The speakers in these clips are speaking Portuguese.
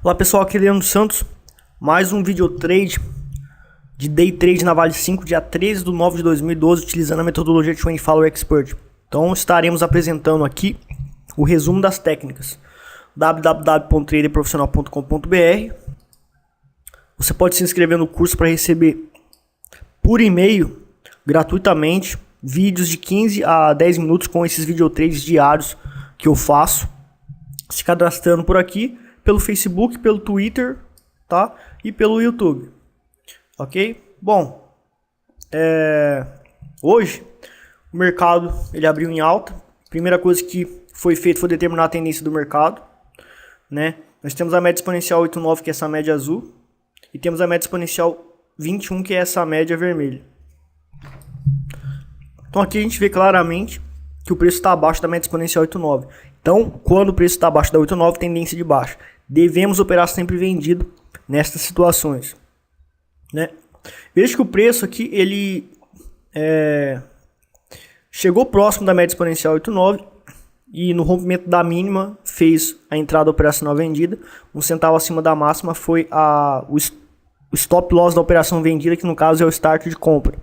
Olá pessoal, aqui é Leandro Santos, mais um vídeo trade de Day Trade na Vale 5, dia 13 de nove de 2012, utilizando a metodologia 24 Hour Expert. Então estaremos apresentando aqui o resumo das técnicas, www.traderprofissional.com.br. Você pode se inscrever no curso para receber por e-mail, gratuitamente, vídeos de 15 a 10 minutos com esses video trades diários que eu faço, se cadastrando por aqui, pelo Facebook, pelo Twitter, tá? E pelo YouTube, ok? Bom, hoje o mercado ele abriu em alta. Primeira coisa que foi feito foi determinar a tendência do mercado, né? Nós temos a média exponencial 8,9, que é essa média azul, e temos a média exponencial 21, que é essa média vermelha. Então aqui a gente vê claramente que o preço está abaixo da média exponencial 8,9. Então, quando o preço está abaixo da 8,9, tendência de baixa. Devemos operar sempre vendido nestas situações, né? Veja que o preço aqui ele chegou próximo da média exponencial 8,9 e no rompimento da mínima fez a entrada operacional vendida. 1 centavo acima da máxima foi o stop loss da operação vendida, que no caso é o start de compra.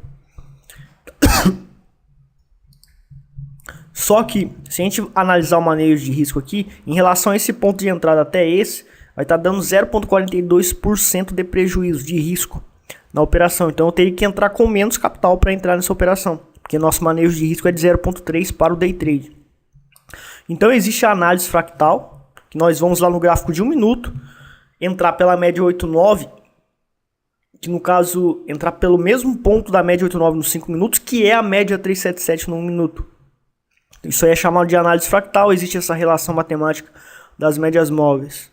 Só que, se a gente analisar o manejo de risco aqui, em relação a esse ponto de entrada até esse, vai estar dando 0,42% de prejuízo de risco na operação. Então eu teria que entrar com menos capital para entrar nessa operação, porque nosso manejo de risco é de 0,3 para o day trade. Então existe a análise fractal, que nós vamos lá no gráfico de 1 minuto, entrar pela média 8,9, que no caso entrar pelo mesmo ponto da média 8,9 nos 5 minutos, que é a média 377 no 1 minuto. Isso aí é chamado de análise fractal, existe essa relação matemática das médias móveis.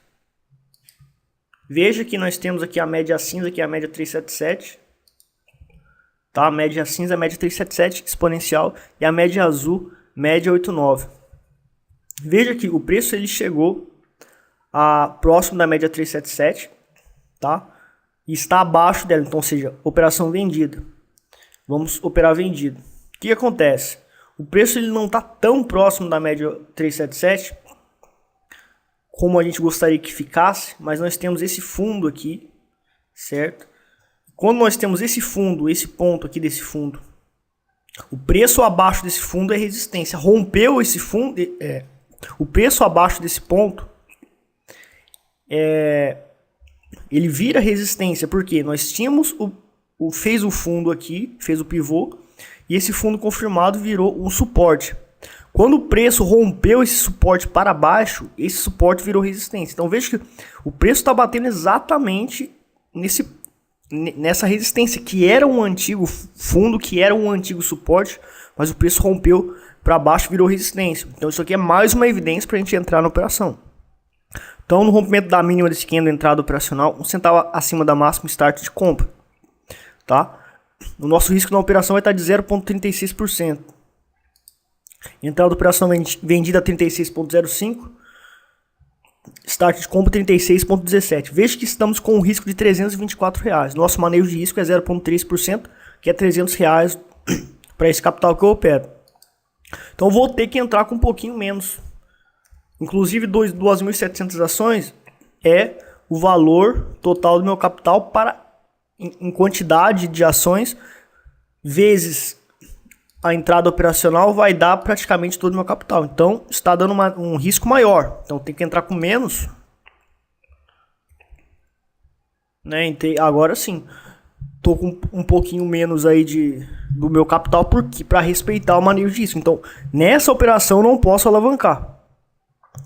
Veja que nós temos aqui a média cinza, que é a média 377. Tá? A média cinza é a média 377 exponencial e a média azul, média 89. Veja que o preço ele chegou próximo da média 377, tá? E está abaixo dela, então, ou seja, operação vendida. Vamos operar vendido. O que acontece? O preço ele não está tão próximo da média 377 como a gente gostaria que ficasse, mas nós temos esse fundo aqui, certo? Quando nós temos esse fundo, esse ponto aqui desse fundo, o preço abaixo desse fundo é resistência. Rompeu esse fundo, o preço abaixo desse ponto, ele vira resistência, porque nós tínhamos fez o fundo aqui, fez o pivô, e esse fundo confirmado virou um suporte. Quando o preço rompeu esse suporte para baixo, esse suporte virou resistência. Então veja que o preço está batendo exatamente nessa resistência, que era um antigo fundo, que era um antigo suporte, mas o preço rompeu para baixo e virou resistência. Então isso aqui é mais uma evidência para a gente entrar na operação. Então no rompimento da mínima desse candle, entrada operacional, 1 centavo acima da máxima, start de compra. Tá? O nosso risco na operação vai estar de 0,36%. Entrada operação vendida 36,05%. Start de compra 36,17%. Veja que estamos com um risco de R$324. Nosso manejo de risco é 0,3%, que é R$300 para esse capital que eu opero. Então vou ter que entrar com um pouquinho menos. Inclusive 2.700 ações é o valor total do meu capital em quantidade de ações, vezes a entrada operacional, vai dar praticamente todo o meu capital. Então está dando um risco maior. Então tem que entrar com menos, né? Agora sim, estou com um pouquinho menos aí do meu capital para respeitar o manejo disso. Então nessa operação eu não posso alavancar.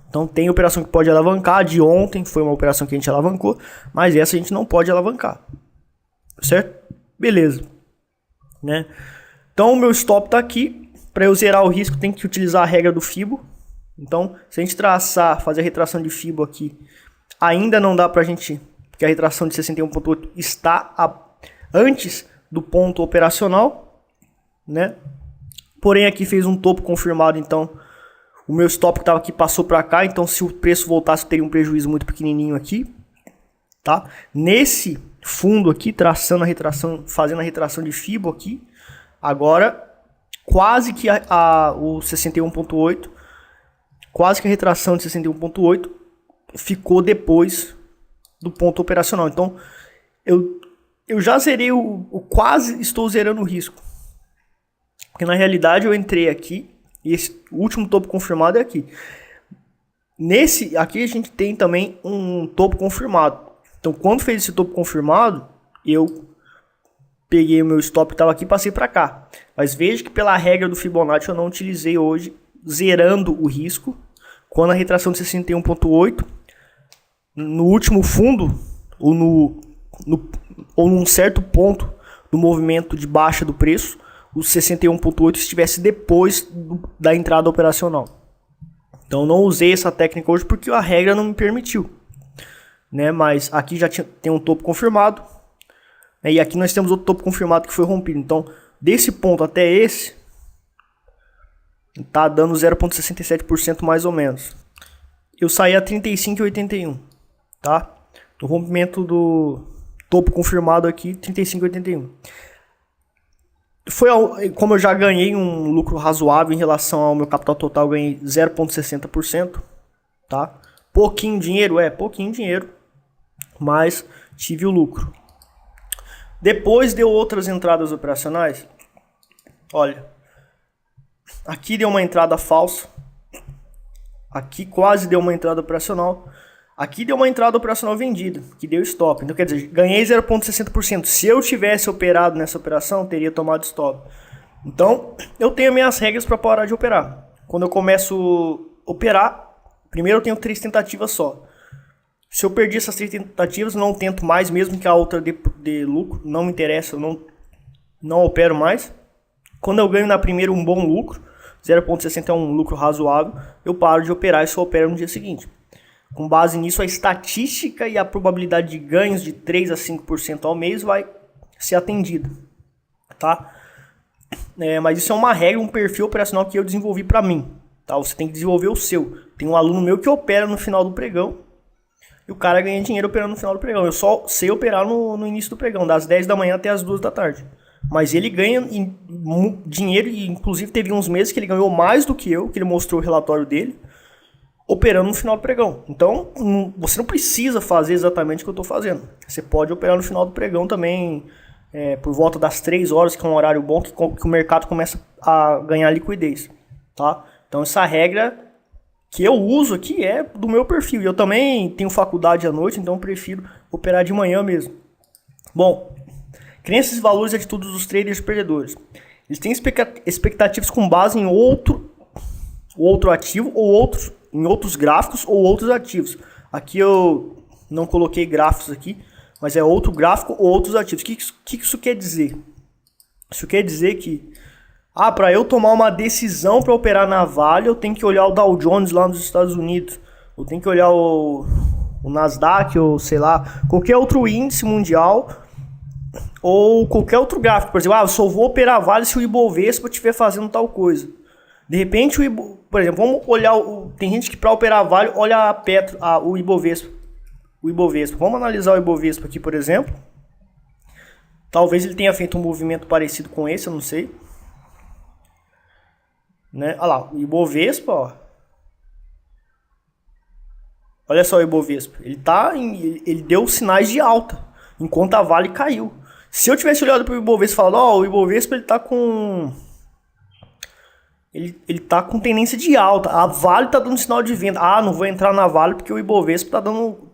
Então tem operação que pode alavancar. De ontem foi uma operação que a gente alavancou, mas essa a gente não pode alavancar. Certo? Beleza, né? Então o meu stop está aqui. Para eu zerar o risco tem que utilizar a regra do Fibo. Então se a gente fazer a retração de Fibo aqui, ainda não dá para a gente, porque a retração de 61,8 está antes do ponto operacional, né? Porém aqui fez um topo confirmado, então o meu stop que estava aqui passou para cá. Então se o preço voltasse eu teria um prejuízo muito pequenininho aqui, tá? Nesse fundo aqui, traçando a retração, fazendo a retração de Fibo aqui, agora quase que o 61,8, quase que a retração de 61,8 ficou depois do ponto operacional. Então, eu já zerei quase estou zerando o risco. Porque na realidade eu entrei aqui e o último topo confirmado é aqui. Nesse aqui a gente tem também um topo confirmado. Então, quando fez esse topo confirmado, eu peguei o meu stop que estava aqui e passei para cá. Mas veja que pela regra do Fibonacci eu não utilizei hoje, zerando o risco. Quando a retração de 61.8, no último fundo, ou num certo ponto do movimento de baixa do preço, o 61.8 estivesse depois da entrada operacional. Então não usei essa técnica hoje porque a regra não me permitiu, né? Mas aqui já tem um topo confirmado, né? E aqui nós temos outro topo confirmado que foi rompido. Então desse ponto até esse tá dando 0,67% mais ou menos. Eu saí a 35,81, tá? No rompimento do topo confirmado aqui, 35,81. Como eu já ganhei um lucro razoável em relação ao meu capital total, eu ganhei 0,60%, tá? Pouquinho dinheiro, pouquinho dinheiro, mas tive o lucro. Depois deu outras entradas operacionais. Olha, aqui deu uma entrada falsa, aqui quase deu uma entrada operacional, aqui deu uma entrada operacional vendida, que deu stop. Então, quer dizer, ganhei 0,60%. Se eu tivesse operado nessa operação, teria tomado stop. Então, eu tenho minhas regras para parar de operar. Quando eu começo a operar, primeiro eu tenho 3 tentativas só. Se eu perdi essas 3 tentativas, eu não tento mais, mesmo que a outra dê lucro. Não me interessa, eu não opero mais. Quando eu ganho na primeira um bom lucro, 0,60 é um lucro razoável, eu paro de operar e só opero no dia seguinte. Com base nisso, a estatística e a probabilidade de ganhos de 3 a 5% ao mês vai ser atendida, tá? Mas isso é uma regra, um perfil operacional que eu desenvolvi para mim, tá? Você tem que desenvolver o seu. Tem um aluno meu que opera no final do pregão e o cara ganha dinheiro operando no final do pregão. Eu só sei operar no início do pregão, das 10 da manhã até as 2 da tarde. Mas ele ganha dinheiro e inclusive teve uns meses que ele ganhou mais do que eu, que ele mostrou o relatório dele, operando no final do pregão. Então, você não precisa fazer exatamente o que eu estou fazendo. Você pode operar no final do pregão também, por volta das 3 horas, que é um horário bom, que o mercado começa a ganhar liquidez, tá? Então, essa regra que eu uso aqui é do meu perfil. Eu também tenho faculdade à noite, então eu prefiro operar de manhã mesmo. Bom, crenças e valores e atitudes dos traders perdedores. Eles têm expectativas com base em outro ativo ou em outros gráficos ou outros ativos. Aqui eu não coloquei gráficos aqui, mas é outro gráfico ou outros ativos. O que isso quer dizer? Isso quer dizer que para eu tomar uma decisão para operar na Vale, eu tenho que olhar o Dow Jones lá nos Estados Unidos. Eu tenho que olhar o Nasdaq ou sei lá, qualquer outro índice mundial ou qualquer outro gráfico. Por exemplo, eu só vou operar a Vale se o Ibovespa estiver fazendo tal coisa. De repente, por exemplo, vamos olhar, tem gente que para operar a Vale olha o Ibovespa. Vamos analisar o Ibovespa aqui, por exemplo. Talvez ele tenha feito um movimento parecido com esse, eu não sei. Né? Olha lá, o Ibovespa, ó. Olha só o Ibovespa. Ele deu sinais de alta, enquanto a Vale caiu. Se eu tivesse olhado para o Ibovespa e falado, o Ibovespa ele tá com tendência de alta. A Vale tá dando sinal de venda. Não vou entrar na Vale porque o Ibovespa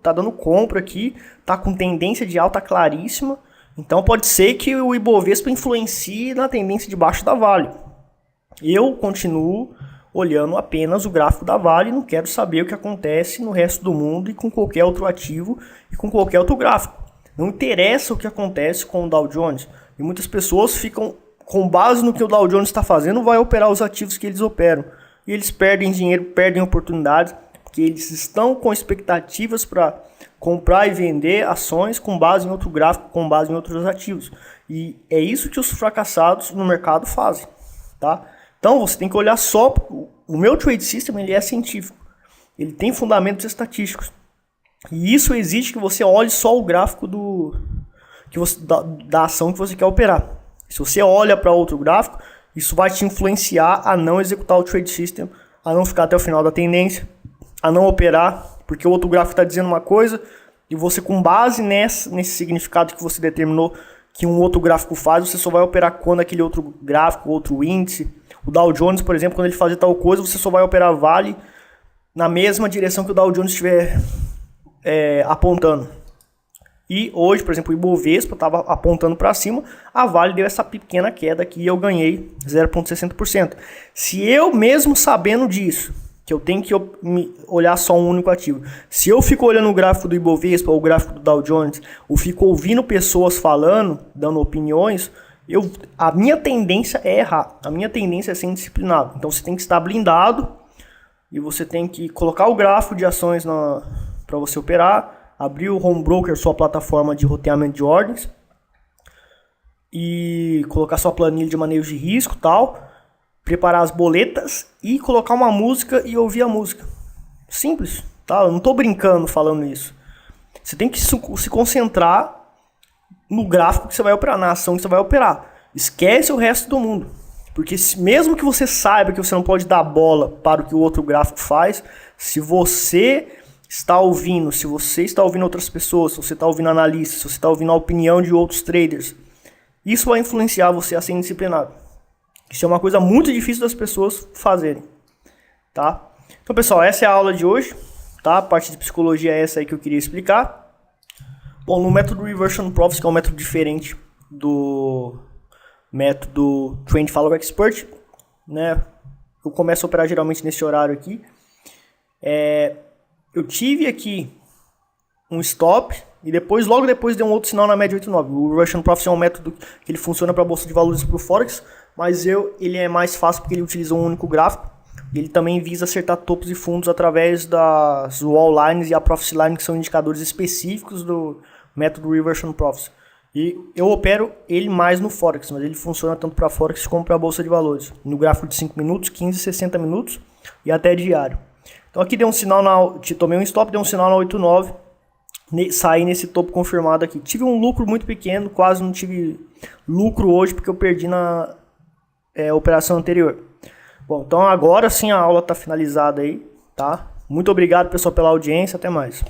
tá dando compra aqui, tá com tendência de alta claríssima. Então pode ser que o Ibovespa influencie na tendência de baixo da Vale. Eu continuo olhando apenas o gráfico da Vale e não quero saber o que acontece no resto do mundo e com qualquer outro ativo e com qualquer outro gráfico. Não interessa o que acontece com o Dow Jones. E muitas pessoas ficam, com base no que o Dow Jones está fazendo, vai operar os ativos que eles operam. E eles perdem dinheiro, perdem oportunidades, porque eles estão com expectativas para comprar e vender ações com base em outro gráfico, com base em outros ativos. E é isso que os fracassados no mercado fazem, tá? Então você tem que olhar só. O meu trade system ele é científico, ele tem fundamentos estatísticos. E isso exige que você olhe só o gráfico da ação que você quer operar. Se você olha para outro gráfico, isso vai te influenciar a não executar o trade system, a não ficar até o final da tendência, a não operar, porque o outro gráfico está dizendo uma coisa e você, com base nesse significado que você determinou que um outro gráfico faz, você só vai operar quando aquele outro gráfico, outro índice, o Dow Jones, por exemplo, quando ele fazer tal coisa, você só vai operar Vale na mesma direção que o Dow Jones estiver apontando. E hoje, por exemplo, o Ibovespa estava apontando para cima, a Vale deu essa pequena queda aqui e eu ganhei 0,60%. Se eu, mesmo sabendo disso, que eu tenho que olhar só um único ativo, se eu fico olhando o gráfico do Ibovespa ou o gráfico do Dow Jones, ou fico ouvindo pessoas falando, dando opiniões, a minha tendência é errar, a minha tendência é ser indisciplinado. Então você tem que estar blindado e você tem que colocar o gráfico de ações para você operar, abrir o Home Broker, sua plataforma de roteamento de ordens, e colocar sua planilha de manejo de risco, tal, preparar as boletas e colocar uma música e ouvir a música. Simples, tá? Eu não estou brincando falando isso. Você tem que se concentrar no gráfico que você vai operar, na ação que você vai operar. Esquece o resto do mundo. Porque mesmo que você saiba que você não pode dar bola para o que o outro gráfico faz, se você está ouvindo, se você está ouvindo outras pessoas, se você está ouvindo analistas, se você está ouvindo a opinião de outros traders, isso vai influenciar você a ser indisciplinado. Isso é uma coisa muito difícil das pessoas fazerem, tá? Então, pessoal, essa é a aula de hoje, tá? A parte de psicologia é essa aí que eu queria explicar. Bom, no método Reversion Profits, que é um método diferente do método Trend Follow Expert, né? Eu começo a operar geralmente nesse horário aqui. Eu tive aqui um stop e logo depois deu um outro sinal na média 8,9. O Reversion Profits é um método que ele funciona para a bolsa de valores e para o Forex, mas ele é mais fácil porque ele utiliza um único gráfico. E ele também visa acertar topos e fundos através das wall lines e a profit line, que são indicadores específicos do método Reversion Profits. E eu opero ele mais no Forex, mas ele funciona tanto para Forex como para a bolsa de valores. No gráfico de 5 minutos, 15, 60 minutos e até diário. Então aqui deu um sinal, tomei um stop, deu um sinal na 8,9, saí nesse topo confirmado aqui. Tive um lucro muito pequeno, quase não tive lucro hoje porque eu perdi na operação anterior. Bom, então agora sim a aula está finalizada aí, tá? Muito obrigado, pessoal, pela audiência, até mais.